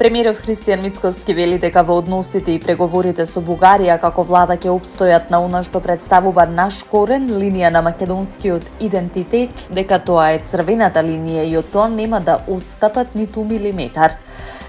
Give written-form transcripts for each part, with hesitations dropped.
Премиерот Христијан Мицкоски вели дека во односите и преговорите со Бугарија како влада ќе опстојат на она што представува наш корен, линија на македонскиот идентитет, дека тоа е црвената линија и од тоа нема да отстапат ниту милиметар.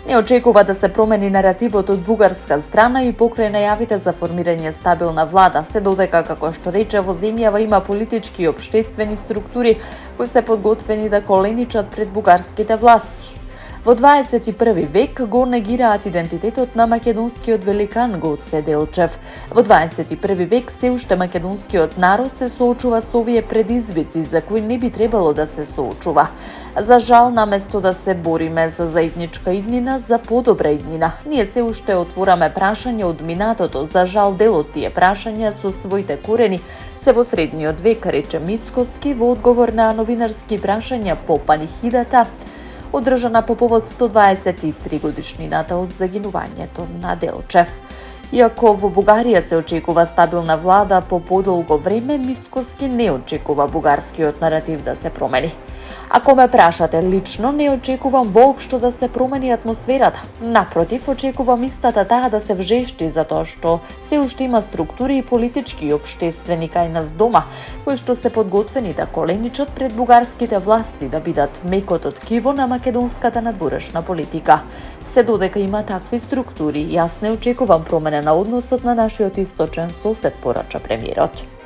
Не очекува да се промени наративот од бугарска страна и покрај најавите за формирање стабилна влада, се додека, како што рече, во земјава има политички и општествени структури кои се подготвени да коленичат пред бугарските власти. Во 21 век го негираат идентитетот на македонскиот великан Гоце Делчев. Во 21 век се уште македонскиот народ се соочува со овие предизвици за кои не би требало да се соочува. За жал, наместо да се бориме за заедничка иднина, за подобра иднина, ние се уште отвораме прашања од минатото. За жал, дел од тие прашања со своите корени се во средниот век, рече Мицкоски во одговор на новинарски прашања по панихидата одржана по повод 123 годишнината од загинувањето на Делчев. Иако во Бугарија се очекува стабилна влада по подолго време, Мицкоски не очекува бугарскиот наратив да се промени. Ако ме прашате лично, не очекувам воопшто да се промени атмосферата. Напротив, очекувам истата таа да се вжешти, затоа што се уште има структури и политички и општествени кај нас дома, кои што се подготвени да коленичат пред бугарските власти, да бидат мекото ткиво на македонската надворешна политика. Се додека има такви структури, јас не очекувам промена на односот на нашиот источен сосед, порача премиерот.